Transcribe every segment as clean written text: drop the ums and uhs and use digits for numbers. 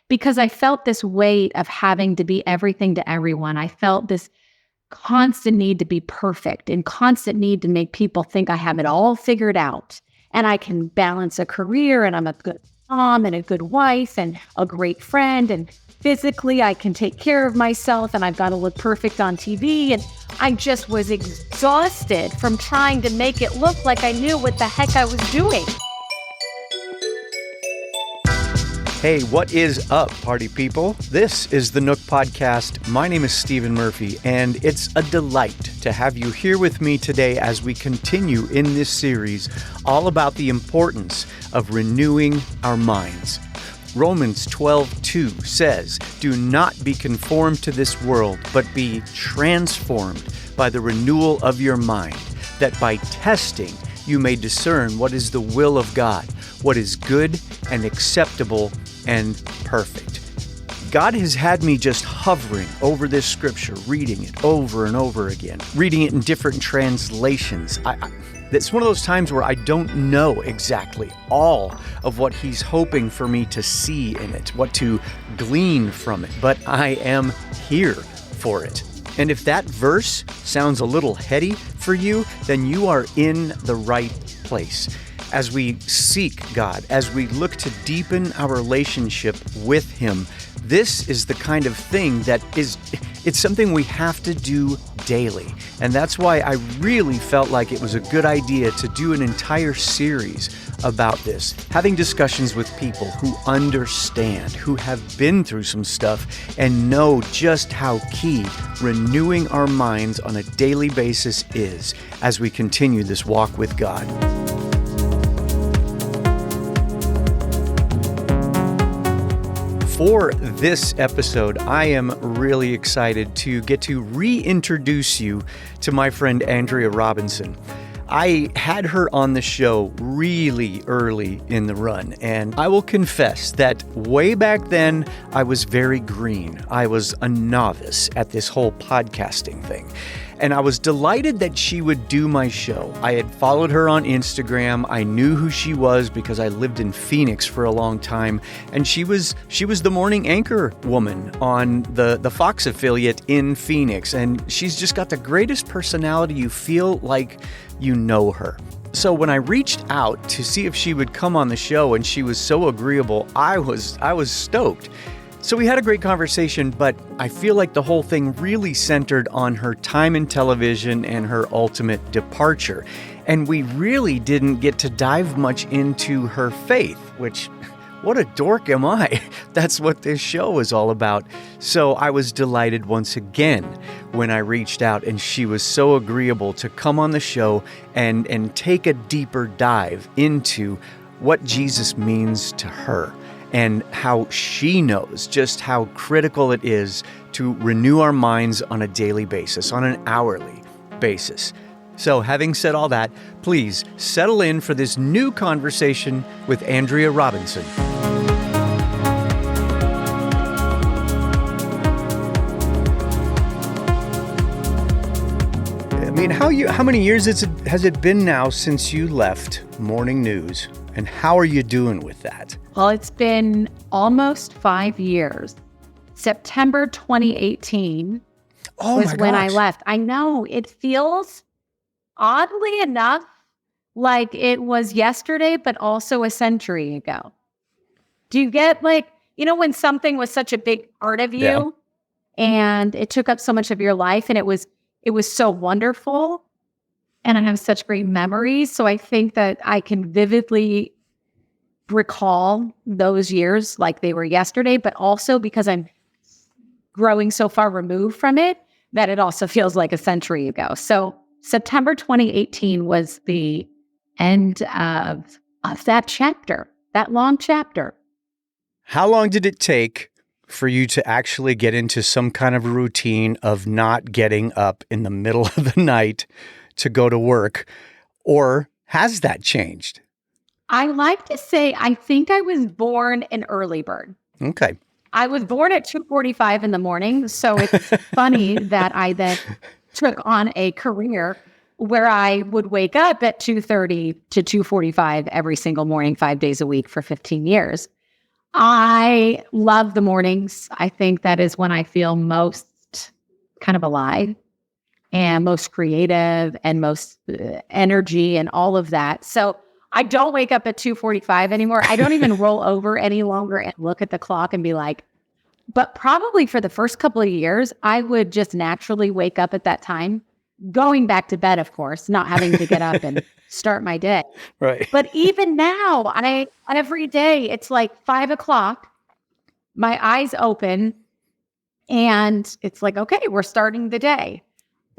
because I felt this weight of having to be everything to everyone. I felt this constant need to be perfect and constant need to make people think I have it all figured out and I can balance a career and I'm a good mom and a good wife and a great friend, and physically I can take care of myself and I've got to look perfect on TV. And I just was exhausted from trying to make it look like I knew what the heck I was doing. Hey, what is up, party people? This is the Nook Podcast. My name is Stephen Murphy, and it's a delight to have you here with me today as we continue in this series all about the importance of renewing our minds. Romans 12:2 says, "Do not be conformed to this world, but be transformed by the renewal of your mind, that by testing you may discern what is the will of God, what is good and acceptable and perfect." God has had me just hovering over this scripture, reading it over and over again, reading it in different translations. It's one of those times where I don't know exactly all of what he's hoping for me to see in it, what to glean from it, but I am here for it. And if that verse sounds a little heady for you, then you are in the right place. As we seek God, as we look to deepen our relationship with Him, this is the kind of thing it's something we have to do daily. And that's why I really felt like it was a good idea to do an entire series about this, having discussions with people who understand, who have been through some stuff and know just how key renewing our minds on a daily basis is as we continue this walk with God. For this episode, I am really excited to get to reintroduce you to my friend Andrea Robinson. I had her on the show really early in the run, and I will confess that way back then, I was very green. I was a novice at this whole podcasting thing. And I was delighted that she would do my show. I had followed her on Instagram. I knew who she was because I lived in Phoenix for a long time. And she was the morning anchor woman on the Fox affiliate in Phoenix. And she's just got the greatest personality. You feel like you know her. So when I reached out to see if she would come on the show and she was so agreeable, I was stoked. So we had a great conversation, but I feel like the whole thing really centered on her time in television and her ultimate departure. And we really didn't get to dive much into her faith, which, what a dork am I? That's what this show is all about. So I was delighted once again when I reached out and she was so agreeable to come on the show and take a deeper dive into what Jesus means to her, and how she knows just how critical it is to renew our minds on a daily basis, on an hourly basis. So having said all that, please settle in for this new conversation with Andrea Robinson. I mean, how many years has it been now since you left Morning News? And how are you doing with that? Well, it's been almost 5 years. September 2018 was when I left. I know, it feels, oddly enough, like it was yesterday, but also a century ago. Do you get when something was such a big part of you and it took up so much of your life and it was so wonderful and I have such great memories. So I think that I can vividly recall those years like they were yesterday, but also because I'm growing so far removed from it, that it also feels like a century ago. So September 2018 was the end of that chapter, that long chapter. How long did it take for you to actually get into some kind of routine of not getting up in the middle of the night to go to work? Or has that changed? I like to say I think I was born an early bird. Okay. I was born at 2:45 in the morning, so it's funny that I then took on a career where I would wake up at 2:30 to 2:45 every single morning, 5 days a week for 15 years. I love the mornings. I think that is when I feel most kind of alive and most creative and most energy and all of that. So I don't wake up at 2:45 anymore. I don't even roll over any longer and look at the clock and be like, but probably for the first couple of years, I would just naturally wake up at that time, going back to bed, of course, not having to get up and start my day. Right. But even now, every day, it's like 5:00, my eyes open, and it's like, okay, we're starting the day.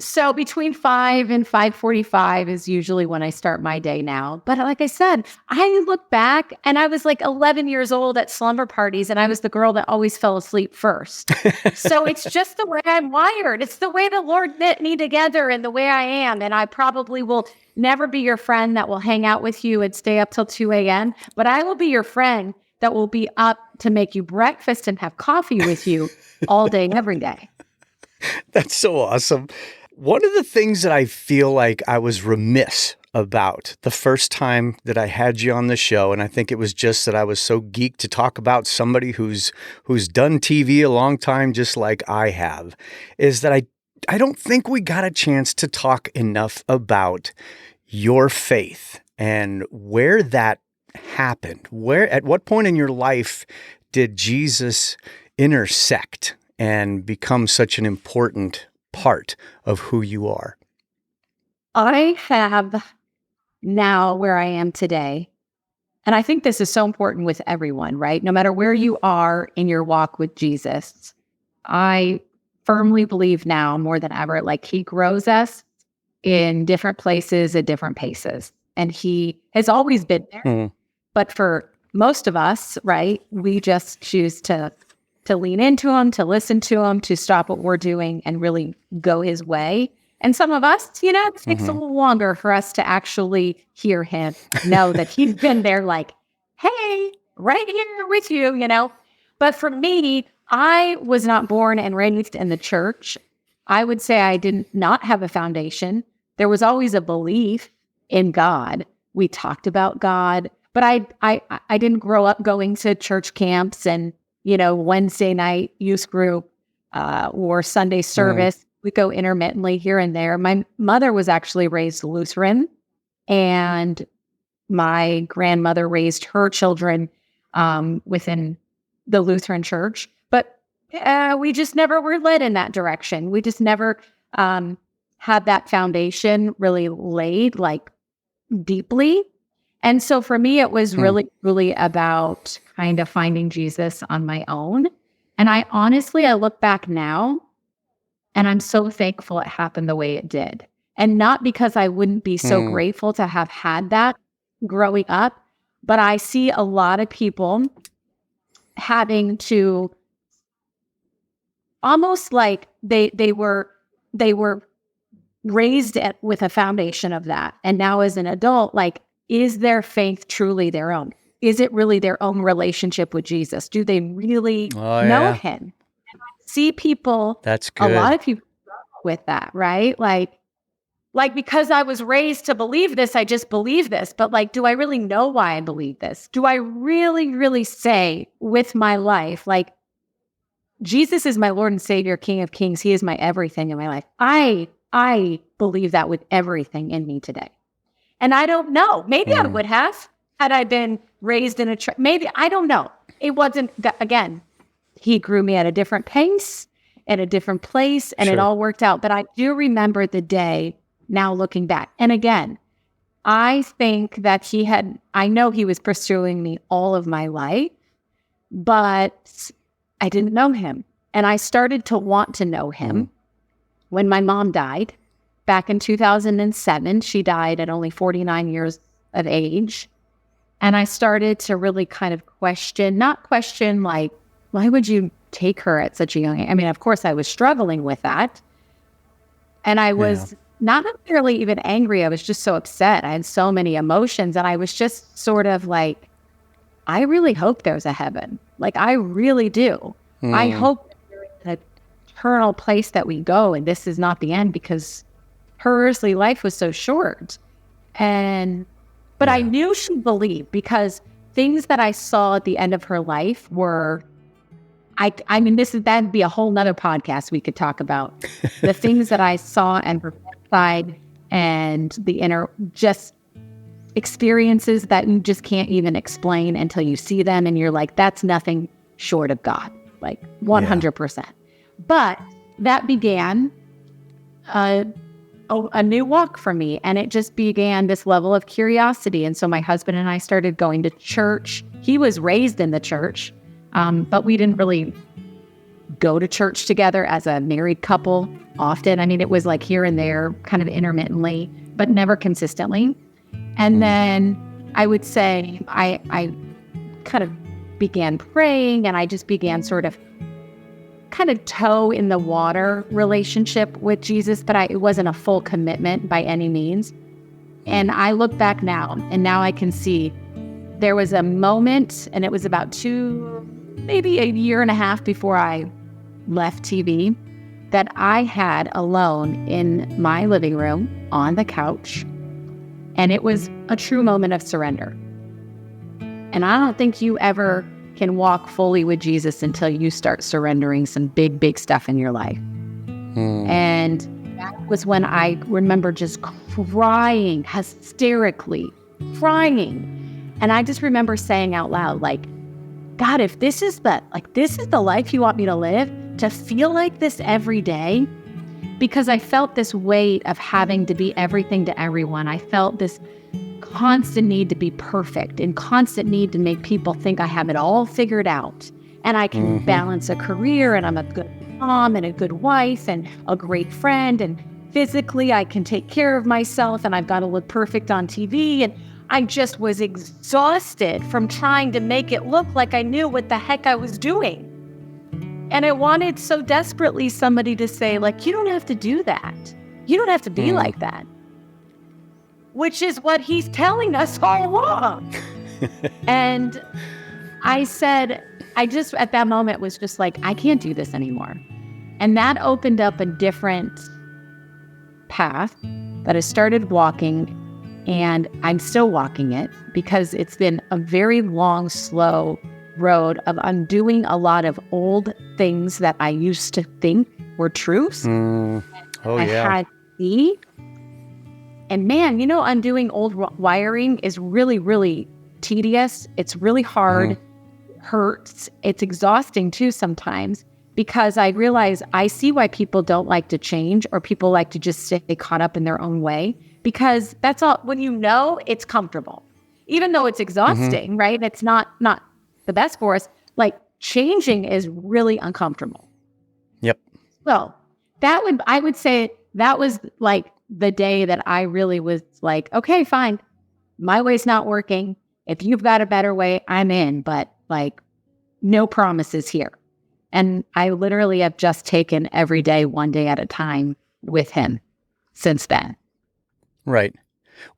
So between 5 and 5:45 is usually when I start my day now. But like I said, I look back and I was like 11 years old at slumber parties, and I was the girl that always fell asleep first. So it's just the way I'm wired. It's the way the Lord knit me together and the way I am. And I probably will never be your friend that will hang out with you and stay up till 2 a.m. But I will be your friend that will be up to make you breakfast and have coffee with you all day, every day. That's so awesome. One of the things that I feel like I was remiss about the first time that I had you on the show, and I think it was just that I was so geeked to talk about somebody who's done TV a long time, just like I have, is that I don't think we got a chance to talk enough about your faith and where that happened. At what point in your life did Jesus intersect and become such an important part of who you are? I have now where I am today, and I think this is so important with everyone, right? No matter where you are in your walk with Jesus, I firmly believe now more than ever, like he grows us in different places at different paces. And he has always been there. Mm. But for most of us, right, we just choose to lean into him, to listen to him, to stop what we're doing and really go his way. And some of us, it takes a little longer for us to actually hear him, know that he's been there like, hey, right here with you, But for me, I was not born and raised in the church. I would say I did not have a foundation. There was always a belief in God. We talked about God, but I didn't grow up going to church camps and Wednesday night youth group or Sunday service. Mm. We go intermittently here and there. My mother was actually raised Lutheran, and my grandmother raised her children within the Lutheran church. But we just never were led in that direction. We just never had that foundation really laid like deeply. And so for me, it was really, really about kind of finding Jesus on my own. And I look back now and I'm so thankful it happened the way it did. And not because I wouldn't be so grateful to have had that growing up, but I see a lot of people having to almost like they were raised with a foundation of that. And now as an adult, like, is their faith truly their own? Is it really their own relationship with Jesus? Do they really know him? And I see people, that's good. A lot of people with that, right? Like because I was raised to believe this, I just believe this. But like, do I really know why I believe this? Do I really, really say with my life, like, Jesus is my Lord and Savior, King of Kings. He is my everything in my life. I believe that with everything in me today. And I don't know. Maybe I would have had I been raised in a church. Maybe, I don't know. It wasn't, again, he grew me at a different pace, at a different place, and It all worked out. But I do remember the day now looking back. And again, I think that I know he was pursuing me all of my life, but I didn't know him. And I started to want to know him when my mom died. Back in 2007, she died at only 49 years of age. And I started to really kind of not question like, why would you take her at such a young age? I mean, of course, I was struggling with that. And I was not necessarily even angry. I was just so upset. I had so many emotions. And I was just sort of like, I really hope there's a heaven. Like, I really do. I hope there is an eternal place that we go. And this is not the end, because her earthly life was so short. But I knew she believed, because things that I saw at the end of her life were, I mean, that'd be a whole nother podcast we could talk about. The things that I saw and her side and the inner, just experiences that you just can't even explain until you see them. And you're like, that's nothing short of God, like 100%. Yeah. But that began a new walk for me. And it just began this level of curiosity. And so my husband and I started going to church. He was raised in the church, but we didn't really go to church together as a married couple often. I mean, it was like here and there, kind of intermittently, but never consistently. And then I would say I kind of began praying, and I just began sort of kind of toe in the water relationship with Jesus, but it wasn't a full commitment by any means. And I look back now, and now I can see there was a moment, and it was about maybe a year and a half before I left TV, that I had alone in my living room on the couch. And it was a true moment of surrender. And I don't think you ever can walk fully with Jesus until you start surrendering some big, big stuff in your life. And that was when I remember just crying, hysterically crying. And I just remember saying out loud, like, God, if this is the life you want me to live, to feel like this every day, because I felt this weight of having to be everything to everyone. I felt this constant need to be perfect and constant need to make people think I have it all figured out. And I can balance a career, and I'm a good mom and a good wife and a great friend. And physically, I can take care of myself, and I've got to look perfect on TV. And I just was exhausted from trying to make it look like I knew what the heck I was doing. And I wanted so desperately somebody to say, like, you don't have to do that. You don't have to be like that. Which is what he's telling us all along. And I said, I just, at that moment was just like, I can't do this anymore. And that opened up a different path that I started walking, and I'm still walking it because it's been a very long, slow road of undoing a lot of old things that I used to think were truths. I had to see. And man, undoing old wiring is really, really tedious. It's really hard, hurts. It's exhausting too sometimes, because I realize I see why people don't like to change, or people like to just stay caught up in their own way, because that's all, when it's comfortable, even though it's exhausting, right? It's not the best for us. Like, changing is really uncomfortable. Yep. Well, I would say that was like the day that I really was like, okay, fine. My way's not working. If you've got a better way, I'm in, but like, no promises here. And I literally have just taken every day, one day at a time with him since then. Right.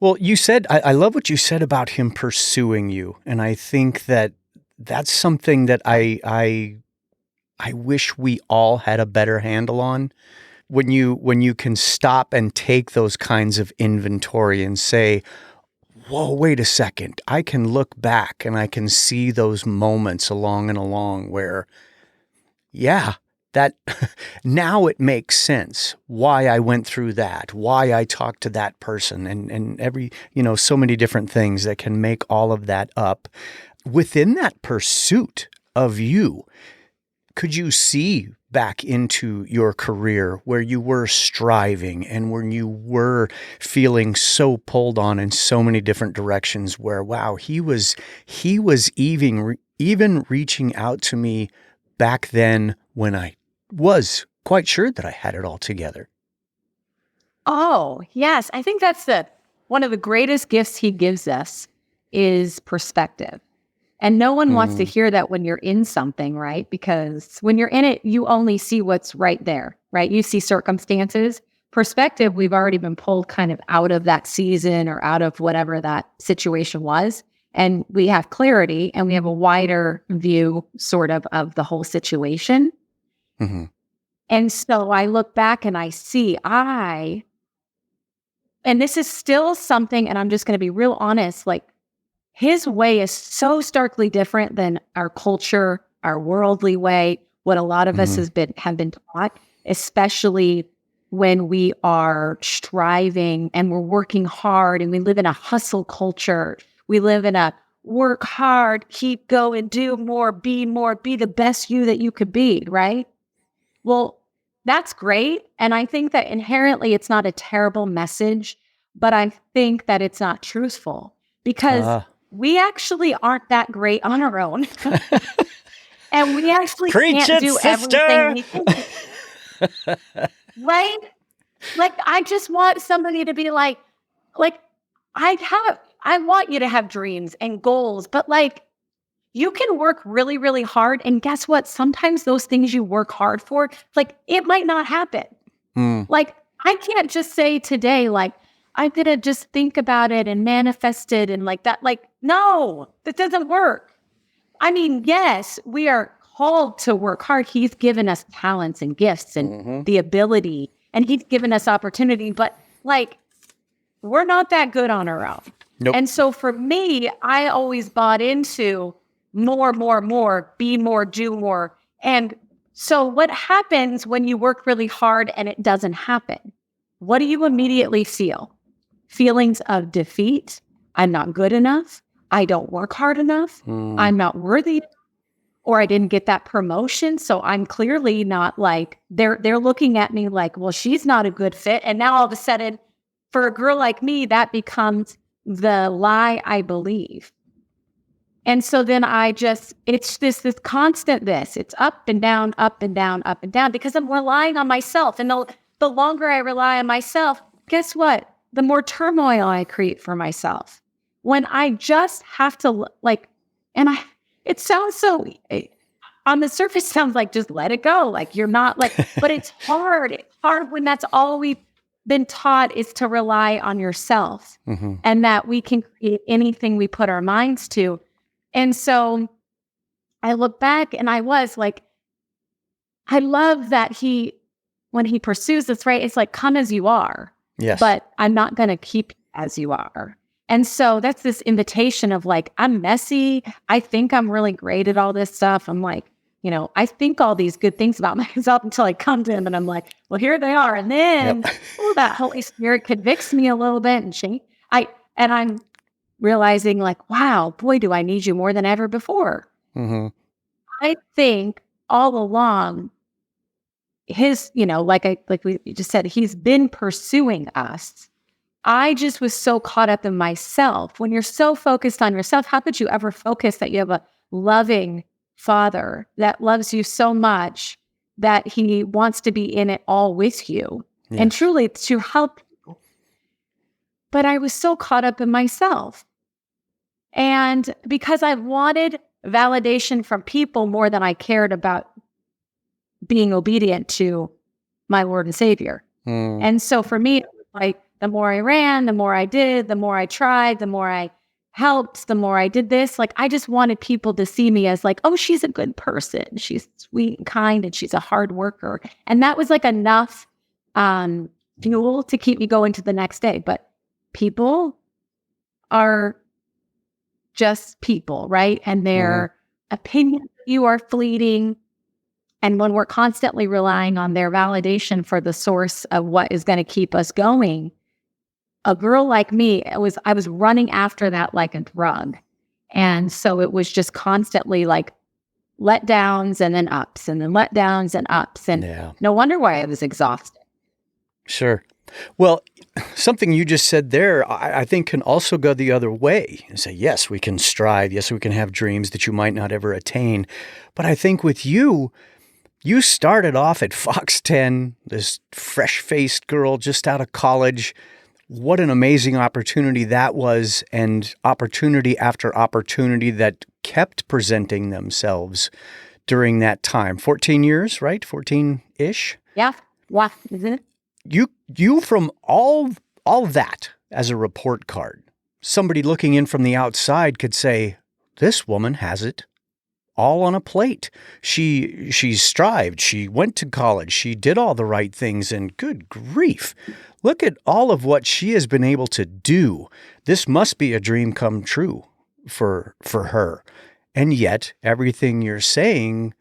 Well, you said, I love what you said about him pursuing you. And I think that's something that I wish we all had a better handle on. When you can stop and take those kinds of inventory and say, whoa, wait a second, I can look back and I can see those moments along where, yeah, that now it makes sense why I went through that, why I talked to that person, and every, so many different things that can make all of that up. Within that pursuit of you, could you see back into your career where you were striving and when you were feeling so pulled on in so many different directions, where, wow, he was even reaching out to me back then when I was quite sure that I had it all together? Oh, yes. I think that's one of the greatest gifts he gives us is perspective. And no one wants to hear that when you're in something, right? Because when you're in it, you only see what's right there, right? You see circumstances. Perspective, we've already been pulled kind of out of that season or out of whatever that situation was. And we have clarity, and we have a wider view sort of the whole situation. Mm-hmm. And so I look back and I see and this is still something, and I'm just going to be real honest, like, his way is so starkly different than our culture, our worldly way, what a lot of us have been taught, especially when we are striving and we're working hard and we live in a hustle culture. We live in a work hard, keep going, do more, be the best you that you could be, right? Well, that's great. And I think that inherently it's not a terrible message, but I think that it's not truthful because we actually aren't that great on our own. And we actually can't do everything we can. Right? Like, I just want somebody to be like, I want you to have dreams and goals, but like, you can work really, really hard. And guess what? Sometimes those things you work hard for, like, it might not happen. Like, I can't just say today, like, I'm going to just think about it and manifest it and like that. Like, no, that doesn't work. I mean, yes, we are called to work hard. He's given us talents and gifts and the ability, and he's given us opportunity, but like, we're not that good on our own. Nope. And so for me, I always bought into more, be more, do more. And so what happens when you work really hard and it doesn't happen? What do you immediately feel? Feelings of defeat. I'm not good enough. I don't work hard enough. I'm not worthy. Or I didn't get that promotion. So I'm clearly not like, they're looking at me like, well, she's not a good fit. And now all of a sudden, for a girl like me, that becomes the lie I believe. And so then it's this constant it's up and down, up and down, up and down, because I'm relying on myself. And the longer I rely on myself, guess what? The more turmoil I create for myself. When I just have to it sounds so, on the surface sounds like just let it go. Like you're not like, but it's hard. It's hard when that's all we've been taught is to rely on yourself and that we can create anything we put our minds to. And so I look back and I was like, I love that when he pursues this, right? It's like, come as you are, yes, but I'm not going to keep you as you are. And so that's this invitation of like, I'm messy. I think I'm really great at all this stuff. I'm like, I think all these good things about myself until I come to him and I'm like, well, here they are. And then that Holy Spirit convicts me a little bit and I'm realizing like, wow, boy, do I need you more than ever before. I think all along his, like we just said, he's been pursuing us. I just was so caught up in myself. When you're so focused on yourself, how could you ever focus that you have a loving Father that loves you so much that he wants to be in it all with you and truly to help you? But I was so caught up in myself. And because I wanted validation from people more than I cared about being obedient to my Lord and Savior. And so for me, it was like, the more I ran, the more I did, the more I tried, the more I helped, the more I did this. Like, I just wanted people to see me as like, oh, she's a good person. She's sweet and kind and she's a hard worker. And that was like enough fuel to keep me going to the next day. But people are just people, right? And their opinions of you are fleeting. And when we're constantly relying on their validation for the source of what is going to keep us going, a girl like me, I was running after that like a drug. And so it was just constantly like letdowns and then ups and then letdowns and ups. And no wonder why I was exhausted. Sure. Well, something you just said there, I think can also go the other way and say, yes, we can strive. Yes, we can have dreams that you might not ever attain. But I think with you started off at Fox 10, this fresh-faced girl just out of college. What an amazing opportunity that was, and opportunity after opportunity that kept presenting themselves during that time. 14 years, right? 14-ish? Yeah. Wow. Isn't it? You from all that as a report card, somebody looking in from the outside could say, this woman has it all on a plate. She strived. She went to college. She did all the right things, and good grief, look at all of what she has been able to do. This must be a dream come true. for her. And yet everything you're saying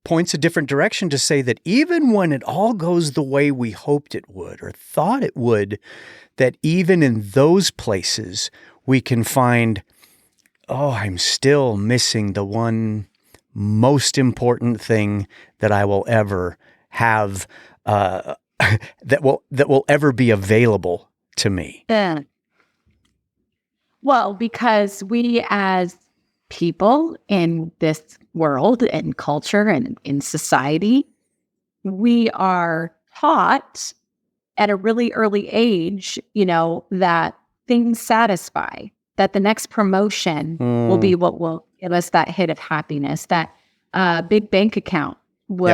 points a different direction to say that even when it all goes the way we hoped it would or thought it would, that even in those places we can find, oh, I'm still missing the one most important thing that I will ever have, that will ever be available to me. Well, because we as people in this world and culture and in society, we are taught at a really early age, that things satisfy, that the next promotion will be what will give us that hit of happiness, that big bank account we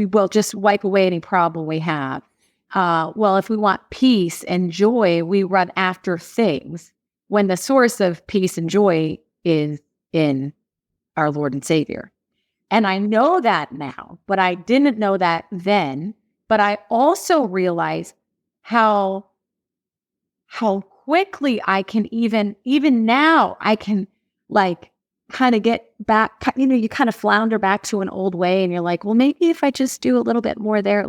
will just wipe away any problem we have. Well, if we want peace and joy, we run after things when the source of peace and joy is in our Lord and Savior. And I know that now, but I didn't know that then. But I also realize how quickly I can even now I can kind of get back, you kind of flounder back to an old way and you're like, well, maybe if I just do a little bit more there,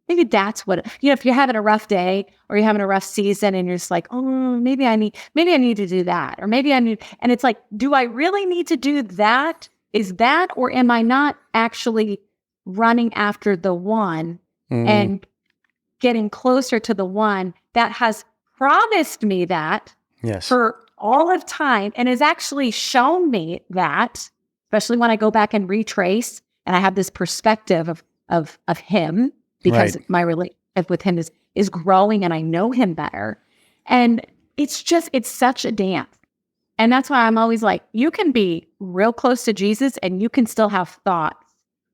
maybe that's what, if you're having a rough day or you're having a rough season and you're just like, oh, maybe I need to do that. Or maybe and it's like, do I really need to do that? Is that, or am I not actually running after the one and getting closer to the one that has promised me that for all of time and has actually shown me that, especially when I go back and retrace and I have this perspective of him, because my relationship with him is growing and I know him better. And it's such a dance. And that's why I'm always like, you can be real close to Jesus and you can still have thoughts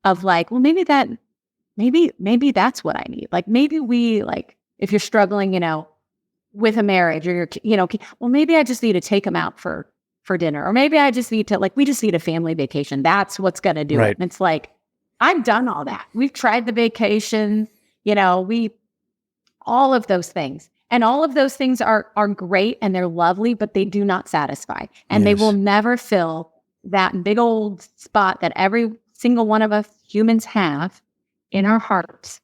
of well, maybe that's what I need. Maybe if you're struggling, with a marriage or well, maybe I just need to take them out for dinner, or maybe I just need to we just need a family vacation. That's what's going to do it. And it's I've done all that. We've tried the vacations, all of those things. And all of those things are great and they're lovely, but they do not satisfy. And they will never fill that big old spot that every single one of us humans have in our hearts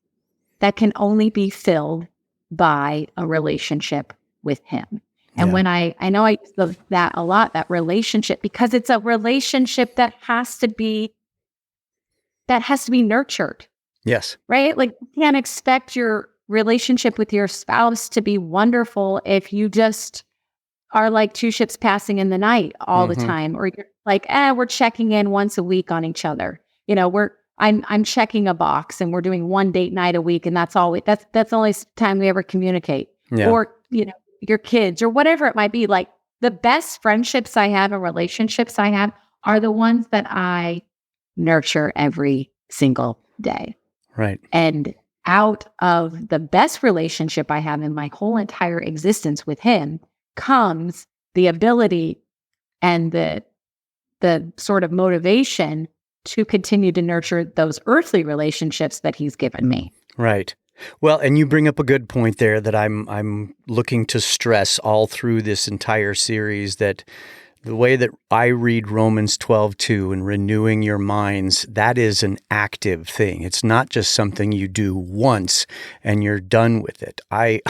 that can only be filled by a relationship with him. And when I know I use that a lot, that relationship, because it's a relationship that has to be nurtured. Yes. Right? You can't expect your relationship with your spouse to be wonderful if you just are like two ships passing in the night all the time, or you're we're checking in once a week on each other. I'm checking a box and we're doing one date night a week and that's the only time we ever communicate. Or your kids or whatever it might be. The best friendships I have and relationships I have are the ones that I nurture every single day. Right. And out of the best relationship I have in my whole entire existence with him comes the ability and the sort of motivation to continue to nurture those earthly relationships that he's given me. Right. Well, and you bring up a good point there that I'm looking to stress all through this entire series, that the way that I read Romans 12:2 and renewing your minds, that is an active thing. It's not just something you do once and you're done with it. I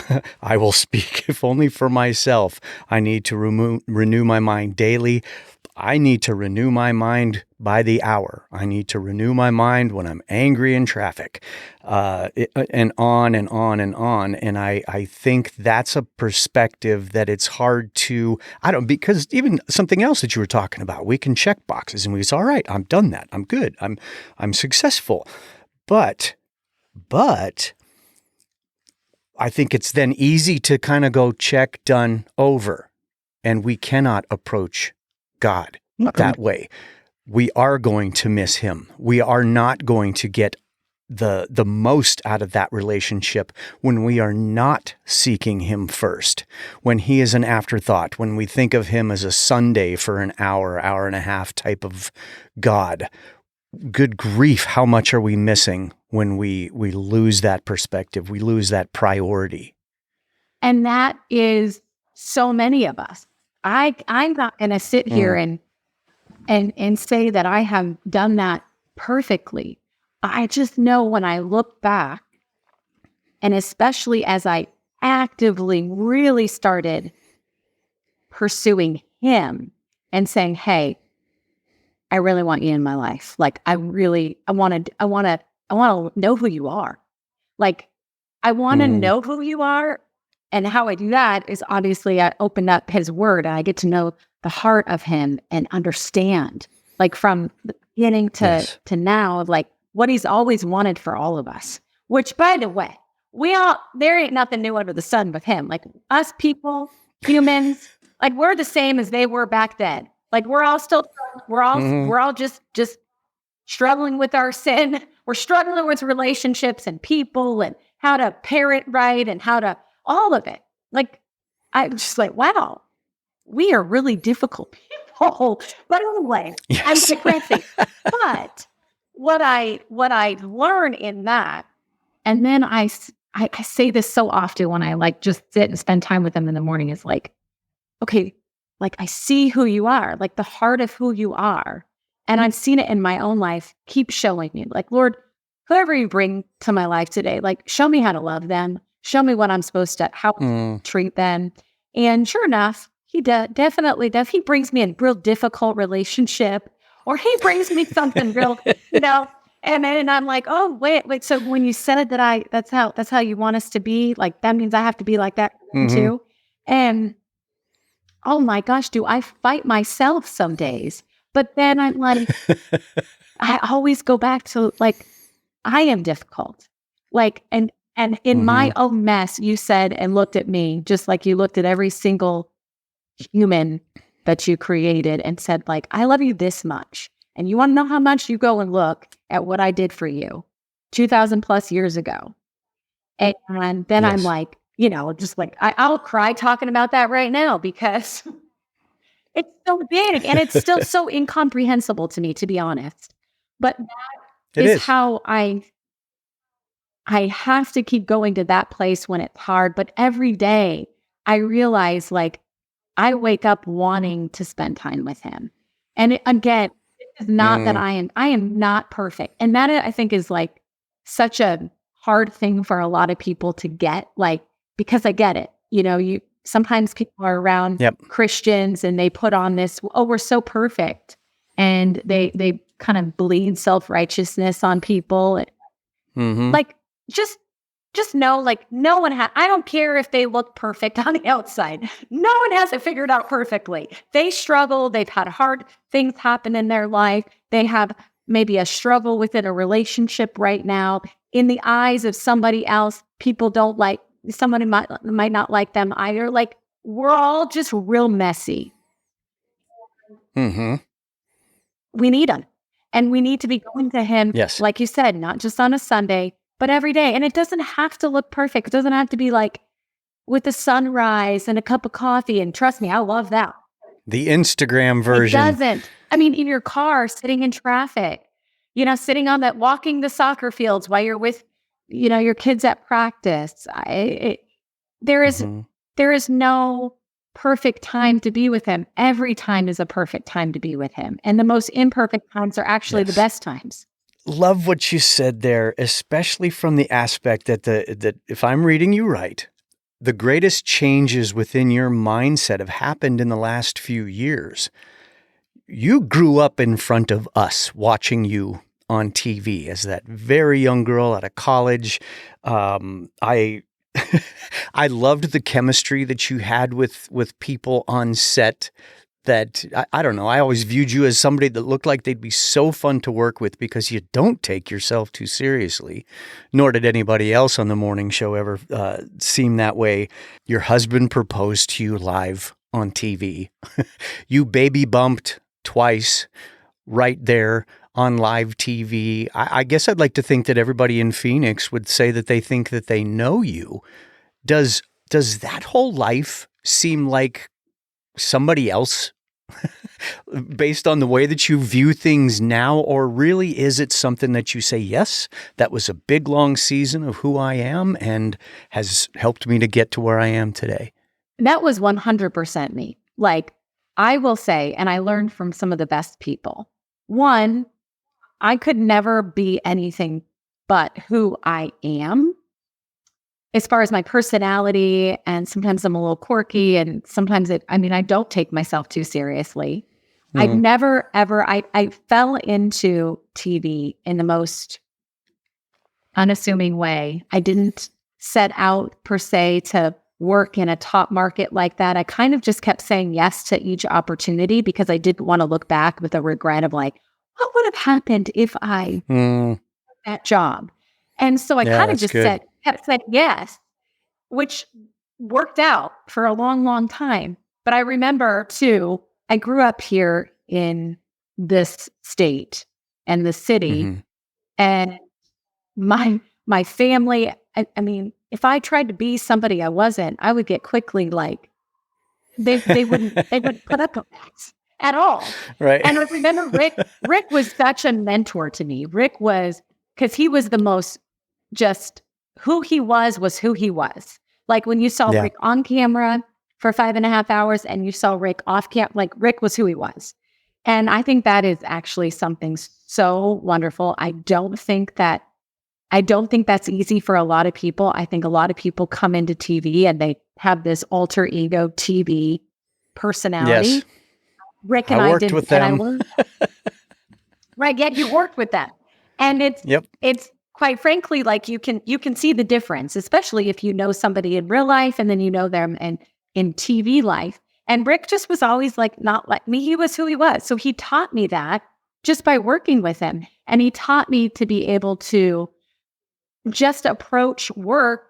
will speak, if only for myself. I need to renew my mind daily. I need to renew my mind by the hour. I need to renew my mind when I'm angry in traffic, and on and on and on. And I think that's a perspective that it's hard to, because even something else that you were talking about, we can check boxes and we say, all right, I've done that. I'm good. I'm successful. But I think it's then easy to kind of go check, done, over. And we cannot approach God that way. We are going to miss him. We are not going to get the most out of that relationship when we are not seeking him first, when he is an afterthought, when we think of him as a Sunday for an hour and a half type of God. Good grief, how much are we missing when we lose that perspective, we lose that priority? And that is so many of us. I'm not going to sit here and say that I have done that perfectly. I just know when I look back, and especially as I actively really started pursuing him and saying, hey, I really want you in my life. Like, I want to know who you are. Like, I want to know who you are. And how I do that is obviously I open up his word and I get to know the heart of him and understand, like, from the beginning to now, like, what he's always wanted for all of us. Which, by the way, there ain't nothing new under the sun with him. Like, us people, humans, like, we're the same as they were back then. Like, we're all just struggling with our sin. We're struggling with relationships and people and how to parent right and how to all of it. Like, I'm just like, wow, we are really difficult people. But anyway, I'm digressing. But what I learn in that, and then I say this so often when I like just sit and spend time with them in the morning, is like, okay, like, I see who you are, like the heart of who you are. And I've seen it in my own life. Keep showing me, like, Lord, whoever you bring to my life today, like, show me how to love them. Show me what I'm supposed to, how to treat them. And sure enough, he definitely does. He brings me a real difficult relationship, or he brings me something real, and then I'm like, oh, wait. So when you said that that's how you want us to be, like, that means I have to be like that too. And oh my gosh, do I fight myself some days? But then I'm like, I always go back to, like, I am difficult. Like, and in my own mess, you said and looked at me just like you looked at every single human that you created and said, like, I love you this much. And you want to know how much? You go and look at what I did for you 2,000 plus years ago. And then I'm like, just like, I'll cry talking about that right now because it's so big and it's still so incomprehensible to me, to be honest. But that is how I have to keep going to that place when it's hard. But every day I realize, like, I wake up wanting to spend time with him. And again, it's not that I am not perfect. And that, I think, is like such a hard thing for a lot of people to get, like, because I get it. Sometimes people are around Christians and they put on this, oh, we're so perfect. And they kind of bleed self-righteousness on people. Like, just know, like, no one I don't care if they look perfect on the outside. No one has it figured out perfectly. They struggle. They've had hard things happen in their life. They have maybe a struggle within a relationship right now. In the eyes of somebody else, people don't like, somebody might not like them either. Like, we're all just real messy. We need him. And we need to be going to him, like you said, not just on a Sunday, but every day. And it doesn't have to look perfect. It doesn't have to be like with the sunrise and a cup of coffee. And trust me, I love that. The Instagram version. It doesn't. I mean, in your car, sitting in traffic, sitting on that, walking the soccer fields while you're with, your kids at practice. There is no perfect time to be with him. Every time is a perfect time to be with him. And the most imperfect times are actually the best times. Love what you said there, especially from the aspect that if I'm reading you right, the greatest changes within your mindset have happened in the last few years. You grew up in front of us watching you on TV as that very young girl out of college. I loved the chemistry that you had with people on set. That, I don't know, I always viewed you as somebody that looked like they'd be so fun to work with because you don't take yourself too seriously, nor did anybody else on the morning show ever seem that way. Your husband proposed to you live on TV. You baby bumped twice right there on live TV. I guess I'd like to think that everybody in Phoenix would say that they think that they know you. Does that whole life seem like somebody else based on the way that you view things now? Or really is it something that you say, yes, that was a big, long season of who I am and has helped me to get to where I am today? That was 100% me. like, I will say, and I learned from some of the best people. One, I could never be anything but who I am as far as my personality. And sometimes I'm a little quirky, and sometimes I don't take myself too seriously. I've never, ever, I fell into TV in the most unassuming way. I didn't set out per se to work in a top market like that. I kind of just kept saying yes to each opportunity because I didn't want to look back with a regret of like, what would have happened if I took that job? And so I kind of just kept saying yes, which worked out for a long, long time. But I remember too, I grew up here in this state and the city, and my family, I mean, if I tried to be somebody I wasn't, I would get quickly like, they wouldn't put up with that at all. Right. And I remember Rick was such a mentor to me. Rick was, because he was the most, just who he was who he was. Like when you saw Rick on camera for 5.5 hours and you saw Rick off camera, like Rick was who he was. And I think that is actually something so wonderful. I don't think that's easy for a lot of people. I think a lot of people come into TV and they have this alter ego TV personality. Yes. Rick and I didn't. With them. And I learned. Right. Yeah, you worked with them. And it's quite frankly, like you can see the difference, especially if you know somebody in real life and then you know them and in TV life. And Rick just was always like, not like me. He was who he was. So he taught me that just by working with him. And he taught me to be able to just approach work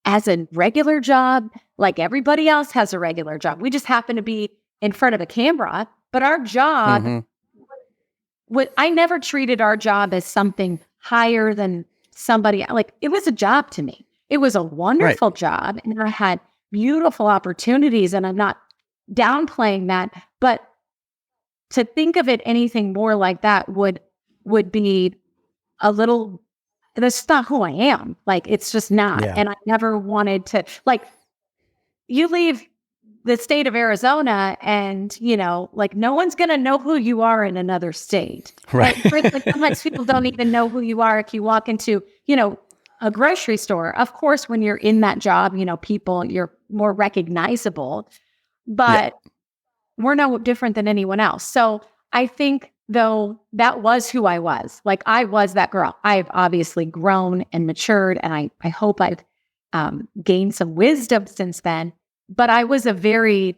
as a regular job, like everybody else has a regular job. We just happen to be in front of a camera, but our job, I never treated our job as something higher than somebody. Like it was a job to me. It was a wonderful job, and I had beautiful opportunities, and I'm not downplaying that, but to think of it anything more like that would be a little, that's not who I am. Like, it's just not. Yeah. And I never wanted to, like, you leave the state of Arizona and, like no one's going to know who you are in another state. Right. Like, sometimes people don't even know who you are if you walk into, a grocery store. Of course, when you're in that job, people, you're more recognizable, but we're no different than anyone else. So I think, though, that was who I was. Like, I was that girl. I've obviously grown and matured, and I hope I've gained some wisdom since then. But I was a very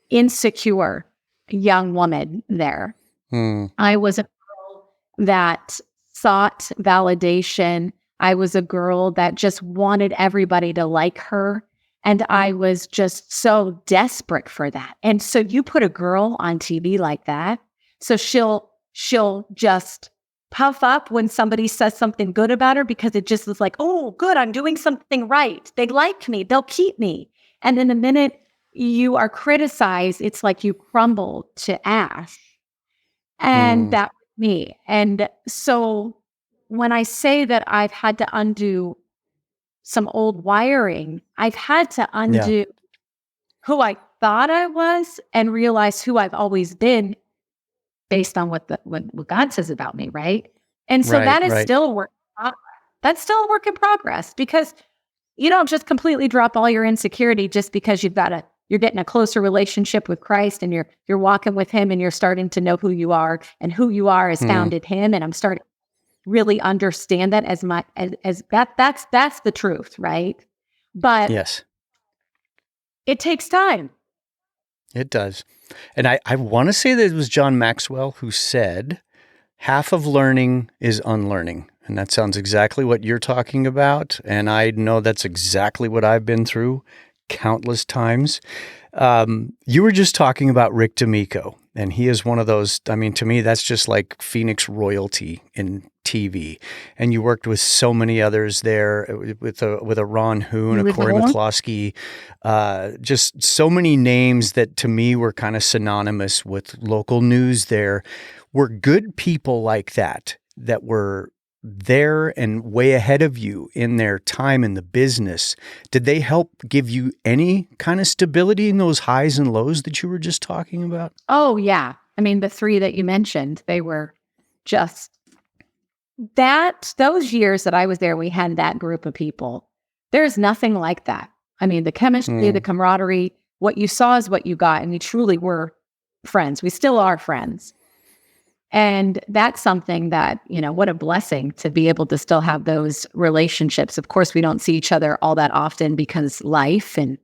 insecure young woman there. I was a girl that sought validation. I was a girl that just wanted everybody to like her. And I was just so desperate for that. And so you put a girl on TV like that, so she'll just puff up when somebody says something good about her because it just is like, oh, good, I'm doing something right. They like me. They'll keep me. And then the minute you are criticized, it's like you crumble to ash. And that was me. And so when I say that I've had to undo some old wiring, I've had to undo who I thought I was and realize who I've always been based on what God says about me, right? And so that is still a work in progress. That's still a work in progress, because you don't just completely drop all your insecurity just because you're getting a closer relationship with Christ and you're walking with him and you're starting to know who you are, and who you are is found in him. And I'm starting to really understand that as that's the truth, right? But yes, it takes time. It does. And I want to say that it was John Maxwell who said, half of learning is unlearning. And that sounds exactly what you're talking about. And I know that's exactly what I've been through countless times. You were just talking about Rick D'Amico, and he is one of those, I mean, to me, that's just like Phoenix royalty in TV. And you worked with so many others there, with a Ron Hoon, a Corey McCloskey, just so many names that to me were kind of synonymous with local news there. Were good people like that were there and way ahead of you in their time in the business, did they help give you any kind of stability in those highs and lows that you were just talking about? Oh, yeah. I mean, the three that you mentioned, they were just those years that I was there, we had that group of people. There's nothing like that. I mean, the chemistry, the camaraderie, what you saw is what you got. And we truly were friends. We still are friends. And that's something that, what a blessing to be able to still have those relationships. Of course, we don't see each other all that often because life and,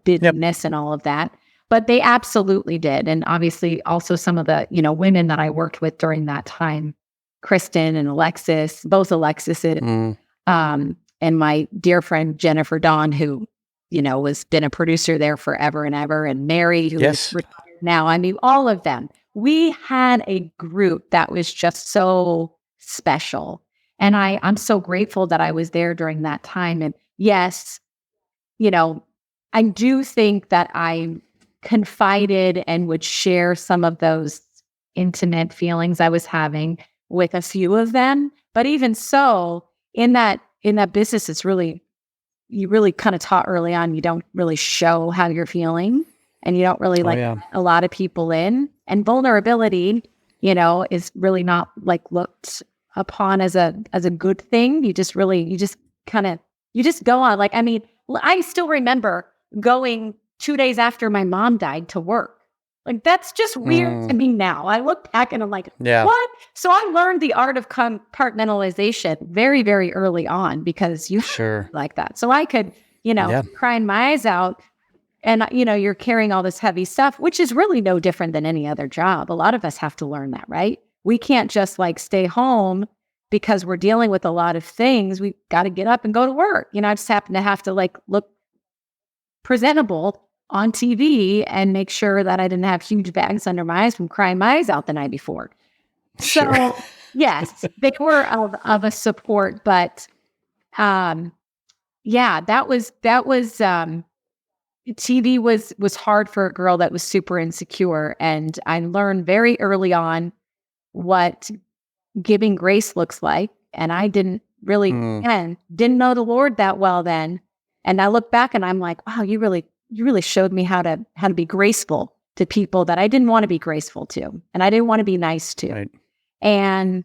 business and all of that. But they absolutely did. And obviously also some of the, women that I worked with during that time, Kristen and Alexis, both Alexises, and my dear friend Jennifer Dawn, who, was been a producer there forever and ever, and Mary, who is retired now. I mean, all of them. We had a group that was just so special. And I'm so grateful that I was there during that time. And yes, I do think that I confided and would share some of those intimate feelings I was having with a few of them. But even so, in that business, you really kind of taught early on, you don't really show how you're feeling, and you don't really let a lot of people in. And vulnerability, is really not looked upon as a good thing. You just go on. I still remember going 2 days after my mom died to work. That's just weird to me now. I look back and I'm like, what? So I learned the art of compartmentalization very, very early on, because you like that. So I could, crying my eyes out, and, you're carrying all this heavy stuff, which is really no different than any other job. A lot of us have to learn that, right? We can't just stay home because we're dealing with a lot of things. We got to get up and go to work. I just happen to have to look presentable on TV and make sure that I didn't have huge bags under my eyes from crying my eyes out the night before. So yes, they were of a support, but that was TV was hard for a girl that was super insecure. And I learned very early on what giving grace looks like. And I didn't really, didn't know the Lord that well then. And I look back and I'm like, wow, you really showed me how to be graceful to people that I didn't want to be graceful to, and I didn't want to be nice to. Right. And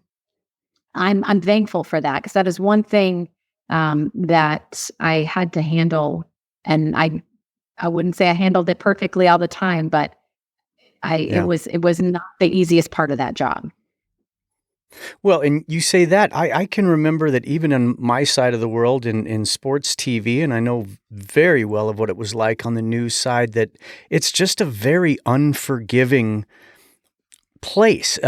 I'm thankful for that, because that is one thing that I had to handle. And I wouldn't say I handled it perfectly all the time, but it was not the easiest part of that job. Well, and you say that, I can remember that even on my side of the world in sports TV, and I know very well of what it was like on the news side, that it's just a very unforgiving place,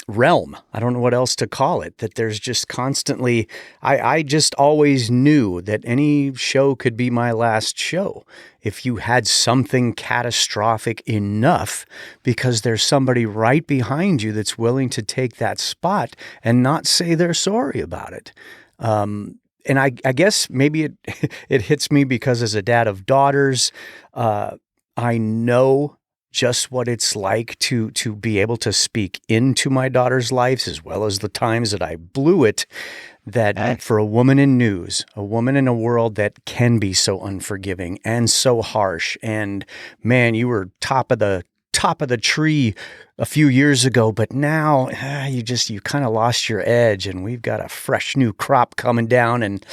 realm. I don't know what else to call it, that there's just constantly, I just always knew that any show could be my last show if you had something catastrophic enough, because there's somebody right behind you that's willing to take that spot and not say they're sorry about it. And I guess maybe it hits me because as a dad of daughters, I know just what it's like to be able to speak into my daughters' lives, as well as the times that I blew it, that for a woman in news, a woman in a world that can be so unforgiving and so harsh, and man, you were top of the tree a few years ago, but now you kind of lost your edge, and we've got a fresh new crop coming down, and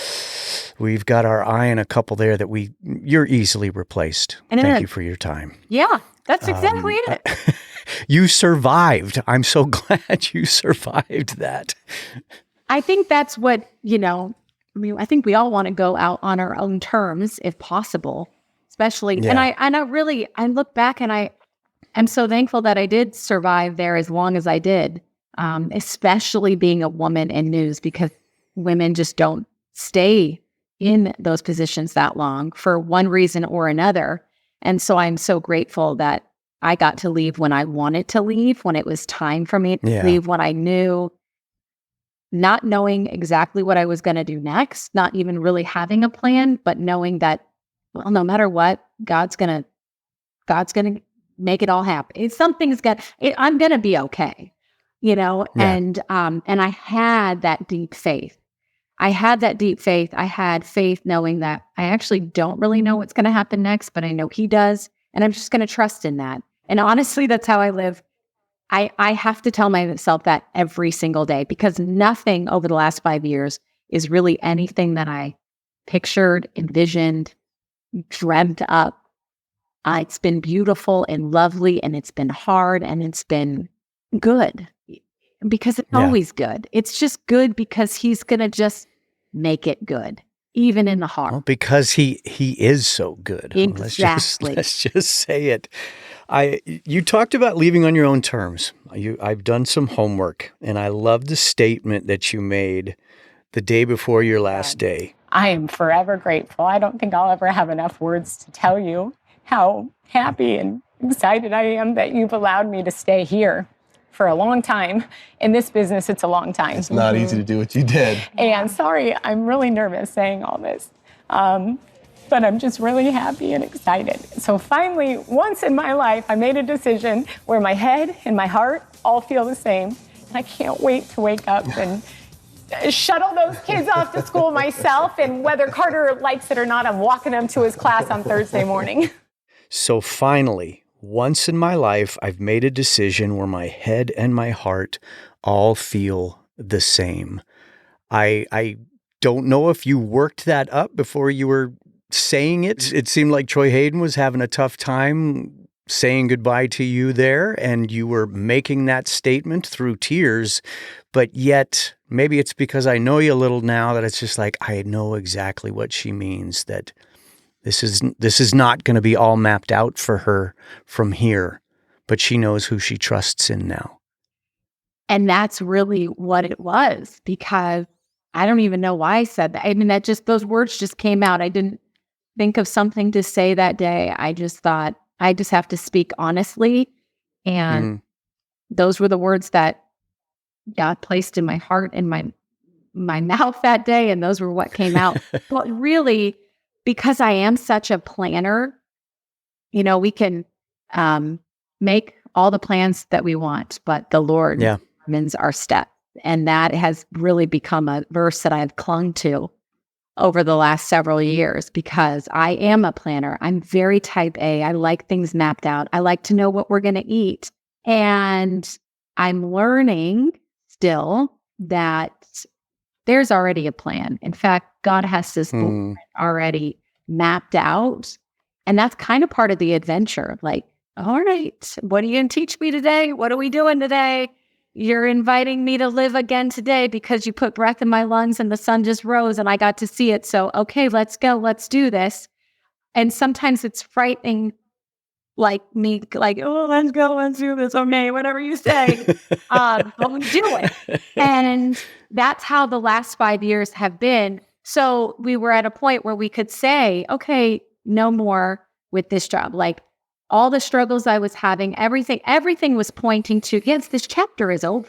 we've got our eye on a couple there that you're easily replaced. And thank you for your time. Yeah. That's exactly it. You survived. I'm so glad you survived that. I think that's what, I think we all want to go out on our own terms if possible, especially. Yeah. And I look back and I am so thankful that I did survive there as long as I did, especially being a woman in news, because women just don't stay in those positions that long for one reason or another. And so I'm so grateful that I got to leave when I wanted to leave, when it was time for me to leave, when I knew, not knowing exactly what I was going to do next, not even really having a plan, but knowing that, well, no matter what, God's going to make it all happen. I'm going to be okay. Yeah. and I had that deep faith. I had faith knowing that I actually don't really know what's going to happen next, but I know he does. And I'm just going to trust in that. And honestly, that's how I live. I have to tell myself that every single day, because nothing over the last 5 years is really anything that I pictured, envisioned, dreamt up. It's been beautiful and lovely, and it's been hard, and it's been good, because it's always good. It's just good because he's going to just make it good, even in the hard. Well, because he is so good. Exactly. Let's just say it. You talked about leaving on your own terms. I've done some homework, and I love the statement that you made the day before your last day. I am forever grateful. I don't think I'll ever have enough words to tell you how happy and excited I am that you've allowed me to stay here for a long time. In this business, it's a long time. It's not easy to do what you did. And sorry, I'm really nervous saying all this. But I'm just really happy and excited. So finally, once in my life, I made a decision where my head and my heart all feel the same. And I can't wait to wake up and shuttle those kids off to school myself. And whether Carter likes it or not, I'm walking him to his class on Thursday morning. So finally, once in my life, I've made a decision where my head and my heart all feel the same. I don't know if you worked that up before you were saying it. It seemed like Troy Hayden was having a tough time saying goodbye to you there, and you were making that statement through tears. But yet, maybe it's because I know you a little now that it's just like, I know exactly what she means, that this is not going to be all mapped out for her from here, but she knows who she trusts in now. And that's really what it was, because I don't even know why I said that. I mean, those words just came out. I didn't think of something to say that day. I just thought, I just have to speak honestly. And those were the words that God placed in my heart and my mouth that day. And those were what came out. But really, because I am such a planner, we can make all the plans that we want, but the Lord determines our steps. And that has really become a verse that I've clung to over the last several years, because I am a planner. I'm very type A. I like things mapped out. I like to know what we're going to eat. And I'm learning still that there's already a plan. In fact, God has this blueprint already mapped out. And that's kind of part of the adventure. Like, all right, what are you going to teach me today? What are we doing today? You're inviting me to live again today because you put breath in my lungs and the sun just rose and I got to see it. So, okay, let's go. Let's do this. And sometimes it's frightening, like me, like, oh, let's go. Let's do this. Okay, whatever you say. But we do it. And that's how the last 5 years have been. So we were at a point where we could say, okay, no more with this job. Like, all the struggles I was having, everything was pointing to, yes, this chapter is over.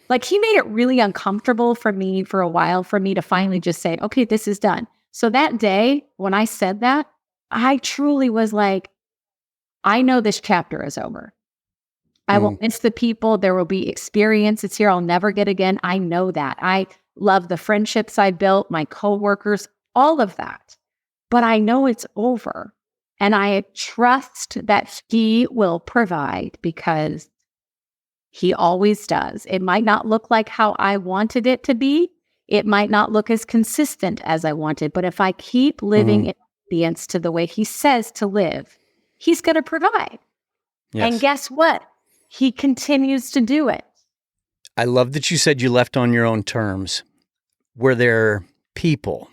Like, he made it really uncomfortable for me for a while, for me to finally just say, okay, this is done. So that day, when I said that, I truly was like, I know this chapter is over. I will miss the people. There will be experiences here I'll never get again. I know that. I love the friendships I built, my coworkers, all of that. But I know it's over. And I trust that he will provide, because he always does. It might not look like how I wanted it to be. It might not look as consistent as I wanted. But if I keep living in obedience to the way he says to live, he's going to provide. Yes. And guess what? He continues to do it. I love that you said you left on your own terms. Were there people,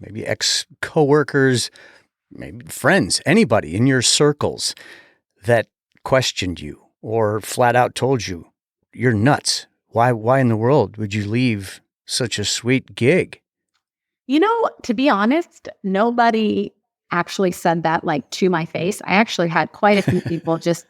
maybe ex-coworkers, maybe friends, anybody in your circles that questioned you or flat out told you, you're nuts? Why in the world would you leave such a sweet gig? To be honest, nobody actually said that like to my face. I actually had quite a few people just,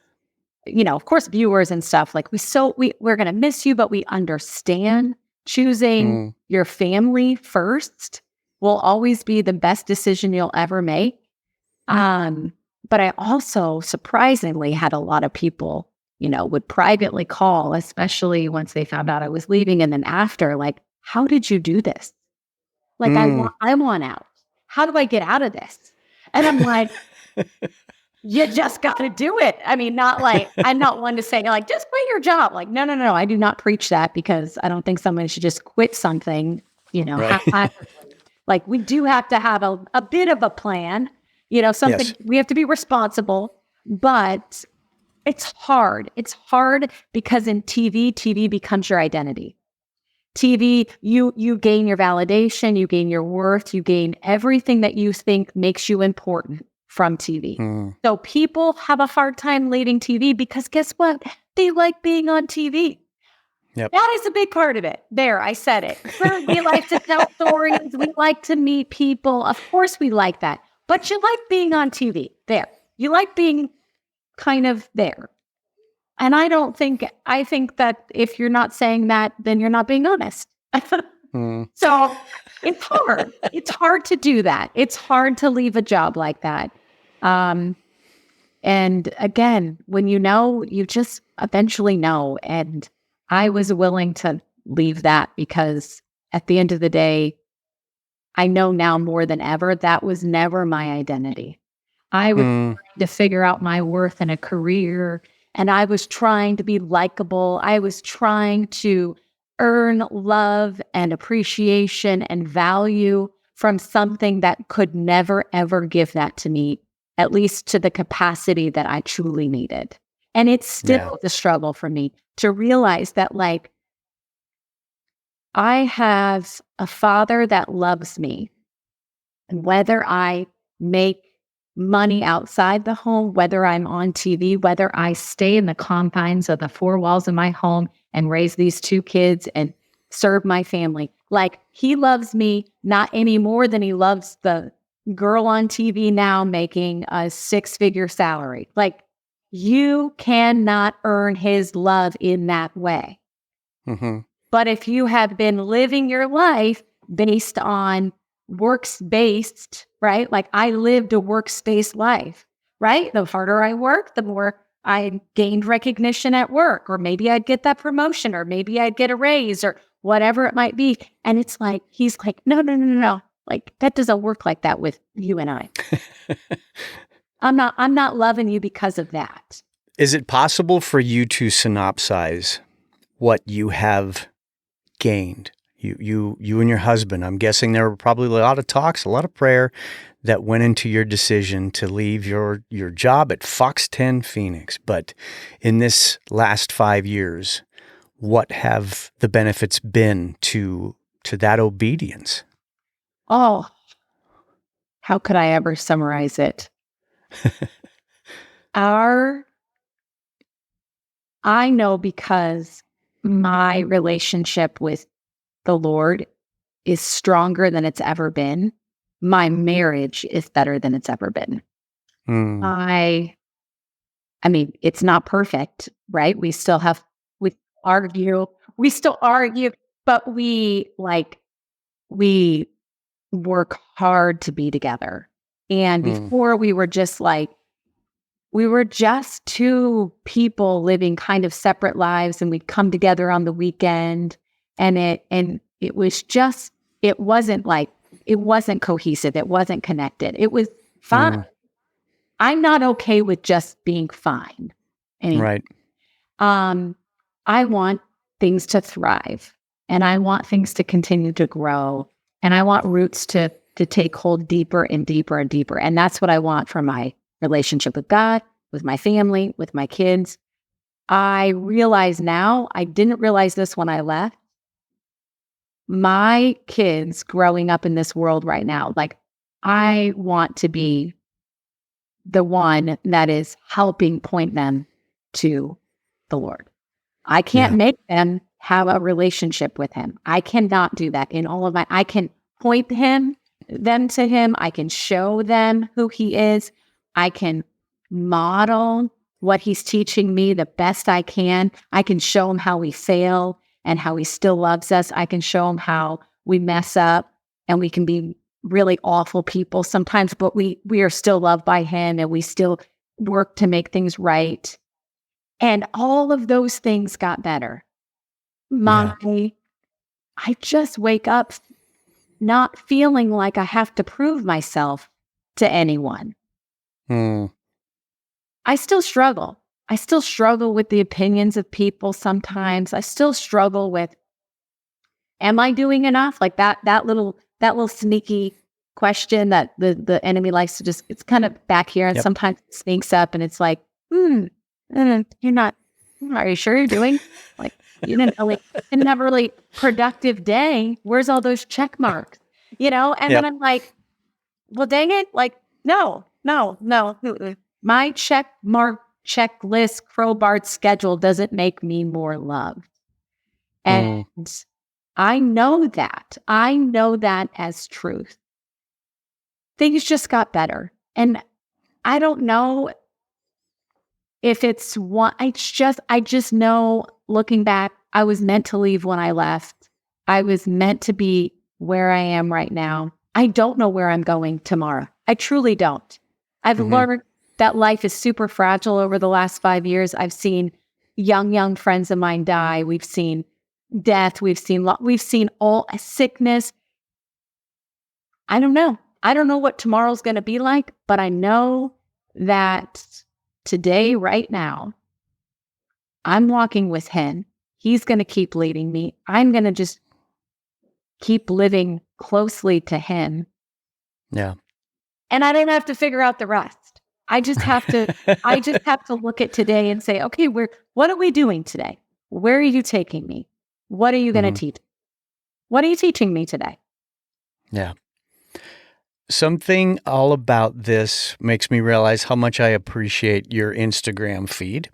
of course, viewers and stuff like, we're going to miss you, but we understand choosing your family first will always be the best decision you'll ever make. But I also surprisingly had a lot of people would privately call, especially once they found out I was leaving. And then after, like, how did you do this? Like, I want out. How do I get out of this? And I'm like, you just got to do it. I mean, not like, I'm not one to say like, just quit your job. Like, no. I do not preach that, because I don't think someone should just quit something, Right. like we do have to have a bit of a plan, something. Yes. We have to be responsible, but it's hard. It's hard because in TV becomes your identity. TV, you gain your validation, you gain your worth, you gain everything that you think makes you important from TV. So people have a hard time leaving TV because guess what? They like being on TV. Yep. That is a big part of it. There, I said it. We like to tell stories. We like to meet people. Of course we like that. But you like being on TV. There. You like being kind of there. And I think that if you're not saying that, then you're not being honest. So it's hard. It's hard to do that. It's hard to leave a job like that. And again, when you just eventually know. And I was willing to leave that because at the end of the day, I know now more than ever, that was never my identity. I was trying to figure out my worth in a career. And I was trying to be likable. I was trying to earn love and appreciation and value from something that could never, ever give that to me, at least to the capacity that I truly needed. And it's still the struggle for me to realize that, like, I have a father that loves me. And whether I make money outside the home, whether I'm on TV, whether I stay in the confines of the four walls of my home and raise these two kids and serve my family. Like, he loves me not any more than he loves the girl on TV now making a 6-figure salary. Like, you cannot earn his love in that way. But if you have been living your life based on works-based, right? Like, I lived a workspace life, right? The harder I worked, the more I gained recognition at work, or maybe I'd get that promotion, or maybe I'd get a raise, or whatever it might be. And it's like, he's like, no. Like, that doesn't work like that with you and I. I'm not loving you because of that. Is it possible for you to synopsize what you have gained? You and your husband, I'm guessing there were probably a lot of talks, a lot of prayer that went into your decision to leave your job at Fox 10 Phoenix. But in this last 5 years, what have the benefits been to that obedience? Oh, how could I ever summarize it? I know, because my relationship with the Lord is stronger than it's ever been. My marriage is better than it's ever been. I mean, it's not perfect, right? We still argue, but we work hard to be together. And before, we were just two people living kind of separate lives, and we'd come together on the weekend, and it wasn't cohesive. It wasn't connected. It was fine. I'm not okay with just being fine anymore. Right. I want things to thrive, and I want things to continue to grow, and I want roots to take hold deeper and deeper and deeper. And that's what I want from my relationship with God, with my family, with my kids. I realize now, I didn't realize this when I left. My kids growing up in this world right now, like, I want to be the one that is helping point them to the Lord. I can't make them have a relationship with him. I cannot do that I can point them to him. I can show them who he is. I can model what he's teaching me the best I can. I can show him how we fail and how he still loves us. I can show him how we mess up and we can be really awful people sometimes, but we are still loved by him, and we still work to make things right. And all of those things got better. I just wake up not feeling like I have to prove myself to anyone. I still struggle. I still struggle with the opinions of people sometimes. I still struggle with, am I doing enough? Like that little sneaky question that the enemy likes to just, it's kind of back here and sometimes it sneaks up and it's like, you're not, are you sure you're doing? Like, you didn't have a really productive day. Where's all those check marks? And then I'm like, well, dang it. Like, no. My checklist crowbar schedule doesn't make me more loved. And I know that. I know that as truth. Things just got better. And I don't know if it's one, I just know looking back, I was meant to leave when I left. I was meant to be where I am right now. I don't know where I'm going tomorrow. I truly don't. I've learned that life is super fragile over the last 5 years. I've seen young friends of mine die. We've seen death. We've seen all sickness. I don't know. I don't know what tomorrow's going to be like, but I know that today, right now, I'm walking with him. He's going to keep leading me. I'm going to just keep living closely to him. Yeah. And I don't have to figure out the rest. I just have to look at today and say, okay, what are we doing today? Where are you taking me? What are you going to teach? What are you teaching me today? Yeah. Something all about this makes me realize how much I appreciate your Instagram feed.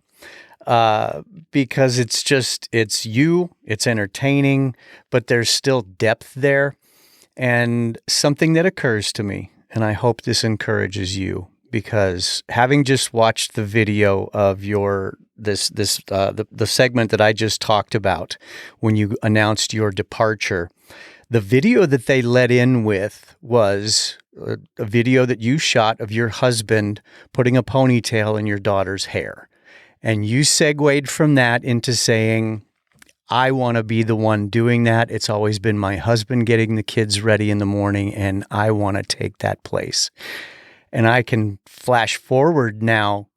Because it's you, it's entertaining, but there's still depth there. And something that occurs to me, and I hope this encourages you, because having just watched the video of the segment that I just talked about when you announced your departure, the video that they let in with was a video that you shot of your husband putting a ponytail in your daughter's hair. And you segued from that into saying, I want to be the one doing that. It's always been my husband getting the kids ready in the morning, and I want to take that place. And I can flash forward now,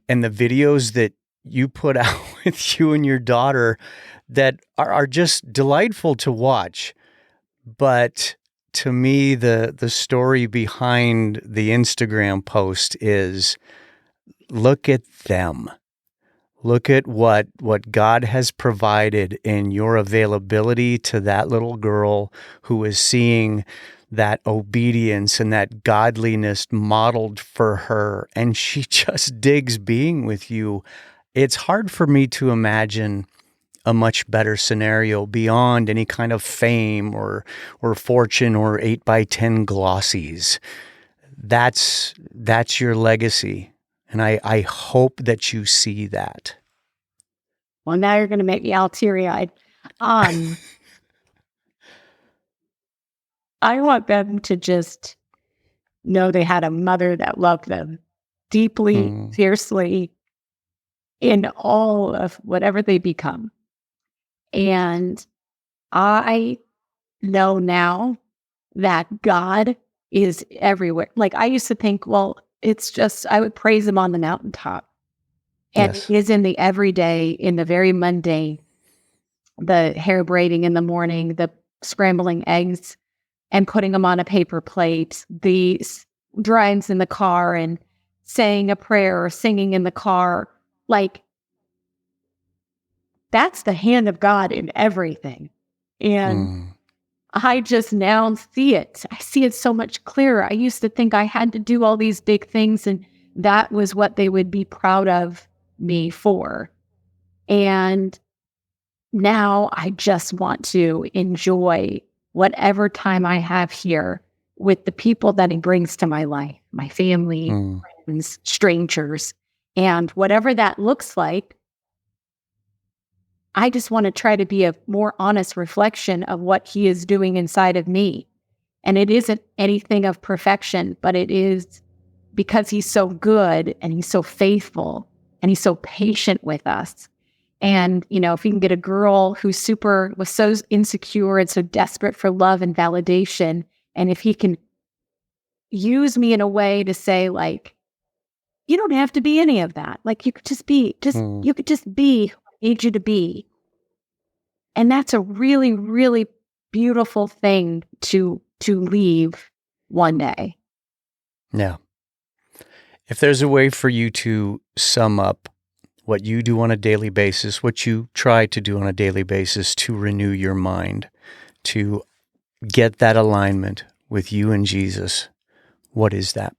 and the videos that you put out with you and your daughter that are just delightful to watch. But to me, the story behind the Instagram post is, look at them. Look at what God has provided in your availability to that little girl who is seeing that obedience and that godliness modeled for her, and she just digs being with you. It's hard for me to imagine a much better scenario beyond any kind of fame or fortune or 8x10 glossies. That's your legacy. And I hope that you see that. Well, now you're going to make me all teary-eyed. I want them to just know they had a mother that loved them deeply, fiercely, in all of whatever they become. And I know now that God is everywhere. Like, I used to think, well, it's just, I would praise him on the mountaintop. And He is in the everyday, in the very mundane, the hair braiding in the morning, the scrambling eggs and putting them on a paper plate, the drives in the car and saying a prayer or singing in the car. Like, that's the hand of God in everything. And I just now see it. I see it so much clearer. I used to think I had to do all these big things and that was what they would be proud of me for. And now I just want to enjoy whatever time I have here with the people that he brings to my life, my family, friends, strangers, and whatever that looks like. I just want to try to be a more honest reflection of what he is doing inside of me. And it isn't anything of perfection, but it is because he's so good and he's so faithful and he's so patient with us. And, if he can get a girl who was so insecure and so desperate for love and validation, and if he can use me in a way to say, like, you don't have to be any of that. Like, you could just be, you could just be who I need you to be. And that's a really, really beautiful thing to leave one day. Yeah. If there's a way for you to sum up what you do on a daily basis, what you try to do on a daily basis to renew your mind, to get that alignment with you and Jesus, what is that?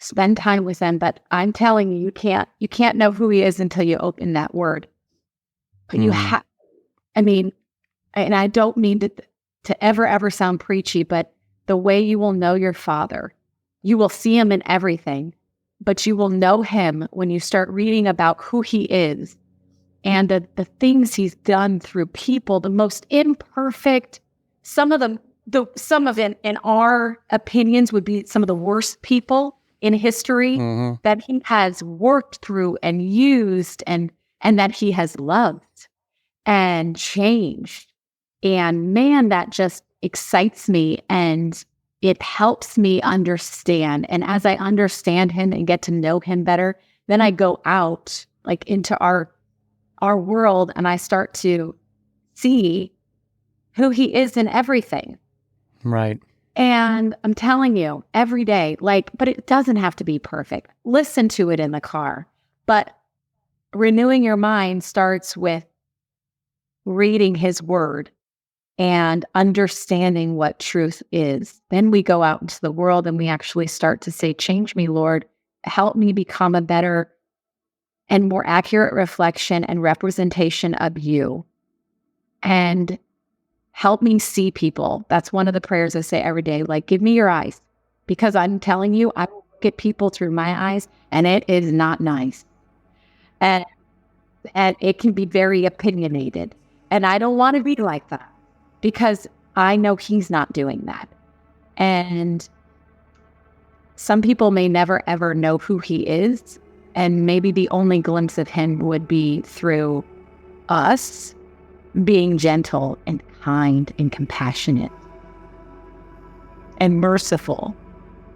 Spend time with him. But I'm telling you, you can't know who he is until you open that word. But you have, and I don't mean to ever sound preachy, but the way you will know your Father, you will see him in everything, but you will know him when you start reading about who he is and the things he's done through people, the most imperfect, some of it in our opinions would be some of the worst people in history that he has worked through and used and that he has loved and changed. And man, that just excites me and it helps me understand. And as I understand him and get to know him better, then I go out like into our world and I start to see who he is in everything. Right. And I'm telling you, every day, but it doesn't have to be perfect. Listen to it in the car. But renewing your mind starts with reading his word and understanding what truth is. Then we go out into the world and we actually start to say, change me, Lord. Help me become a better and more accurate reflection and representation of you. And help me see people. That's one of the prayers I say every day. Like, give me your eyes. Because I'm telling you, I look at people through my eyes and it is not nice. And it can be very opinionated. And I don't want to be like that. Because I know he's not doing that. And some people may never, ever know who he is. And maybe the only glimpse of him would be through us being gentle and kind and compassionate and merciful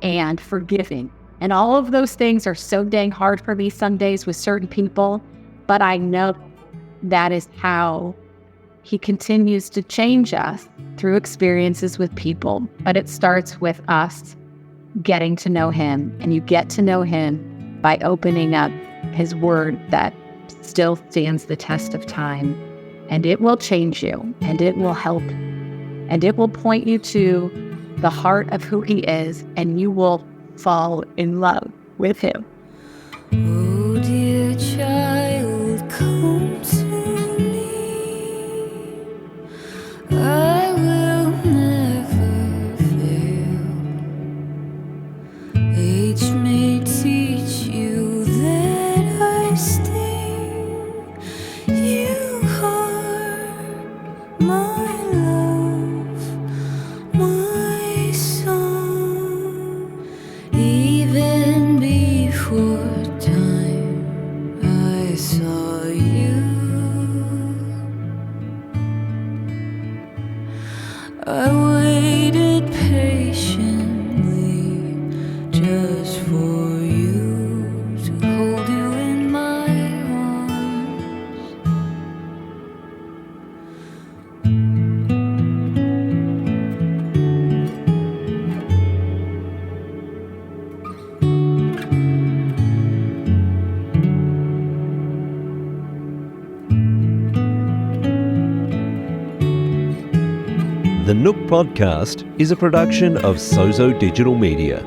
and forgiving. And all of those things are so dang hard for me some days with certain people. But I know that is how he continues to change us through experiences with people. But it starts with us getting to know him. And you get to know him by opening up his word that still stands the test of time. And it will change you. And it will help. And it will point you to the heart of who he is. And you will fall in love with him. Oh, dear child, come to me. I will never fail. Age may teach you that I stay. You are my love, my song. Even before time, I saw you. I waited patiently just for you to hold you in my arms. The Nook podcast is a production of Sozo Digital Media.